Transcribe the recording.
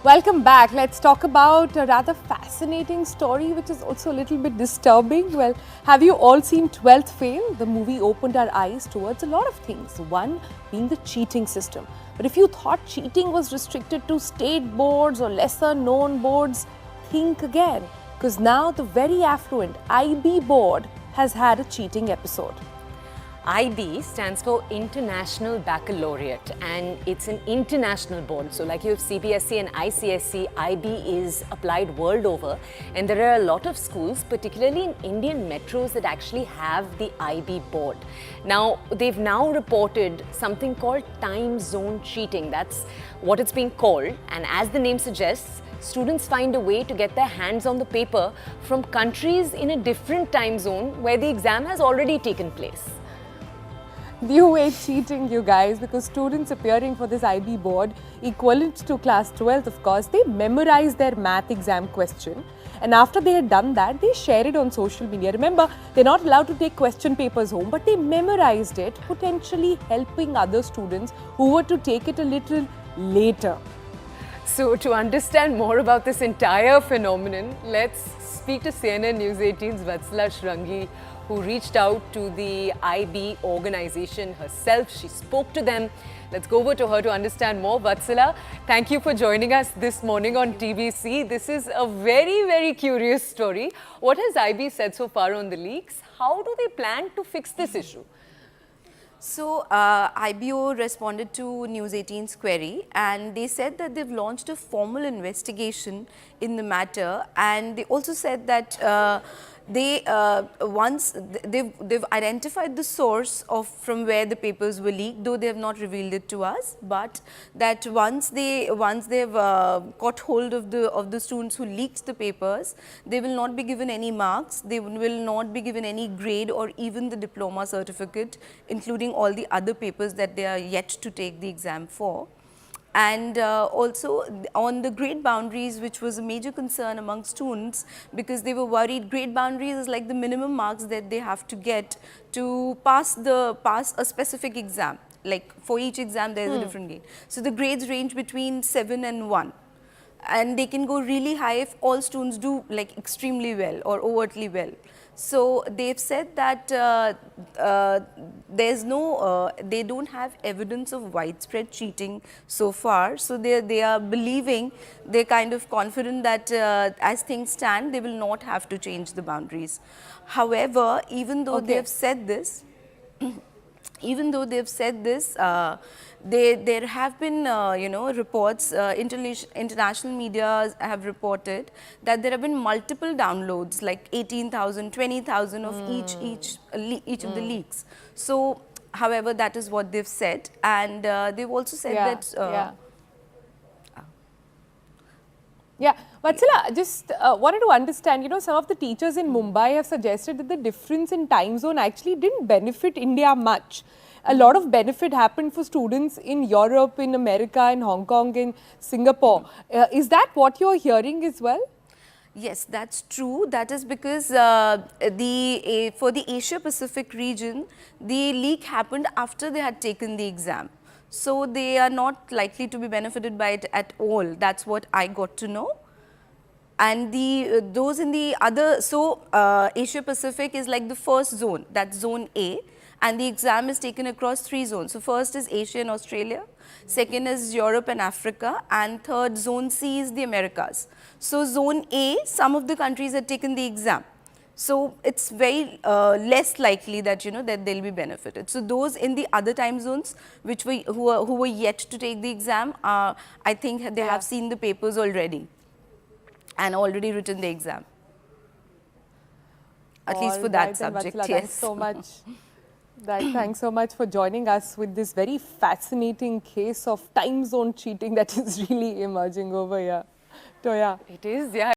Welcome back. Let's talk about a rather fascinating story which is also a little bit disturbing. Well, have you all seen 12th Fail? The movie opened our eyes towards a lot of things. One being the cheating system. But if you thought cheating was restricted to state boards or lesser known boards, think again. Because now the very affluent IB board has had a cheating episode. IB stands for International Baccalaureate, and it's an international board. So like you have CBSE and ICSE, IB is applied world over, and there are a lot of schools, particularly in Indian metros, that actually have the IB board. Now, they've now reported something called time zone cheating. That's what it's being called, and as the name suggests, students find a way to get their hands on the paper from countries in a different time zone where the exam has already taken place. New age cheating, you guys, because students appearing for this IB board, equivalent to class 12th, of course, they memorize their math exam question. And after they had done that, they share it on social media. Remember, they're not allowed to take question papers home, but they memorized it, potentially helping other students who were to take it a little later. So to understand more about this entire phenomenon, let's speak to CNN News 18's Vatsala Shrangi, who reached out to the IB organization herself. She spoke to them. Let's go over to her to understand more. Vatsala, thank you for joining us this morning on TBC. This is a very, very curious story. What has IB said so far on the leaks? How do they plan to fix this issue? So, IBO responded to News 18's query, and they said that they've launched a formal investigation in the matter, and they also said that once they've identified the source of from where the papers were leaked, though they have not revealed it to us, but that once they've got hold of the students who leaked the papers, they will not be given any marks, they will not be given any grade or even the diploma certificate, including all the other papers that they are yet to take the exam for. And also on the grade boundaries, which was a major concern among students, because they were worried grade boundaries is like the minimum marks that they have to get to pass a specific exam. Like for each exam there is a different grade. So the grades range between 7 and 1. And they can go really high if all students do like extremely well or overtly well. So they've said that they don't have evidence of widespread cheating so far. So they are believing, they're kind of confident that as things stand, they will not have to change the boundaries. However, even though they have said this, there have been reports, international media have reported that there have been multiple downloads, like 18,000, 20,000 of each of the leaks. So, however, that is what they've said, and they've also said that. Yeah, Vatsala, just wanted to understand, some of the teachers in Mumbai have suggested that the difference in time zone actually didn't benefit India much. A lot of benefit happened for students in Europe, in America, in Hong Kong, in Singapore. Is that what you're hearing as well? Yes, that's true. That is because for the Asia Pacific region, the leak happened after they had taken the exam. So they are not likely to be benefited by it at all. That's what I got to know. And those in the other, so Asia Pacific is like the first zone, that's zone A, and the exam is taken across 3 zones. So first is Asia and Australia, second is Europe and Africa, and third zone C is the Americas. So zone A, some of the countries had taken the exam. So it's very less likely that that they'll be benefited. So those in the other time zones, who were yet to take the exam, I think they have seen the papers already and already written the exam. At least for that subject. Vatsala, yes. Thanks so much. Thanks so much for joining us with this very fascinating case of time zone cheating that is really emerging over here. Toya. It is, yeah.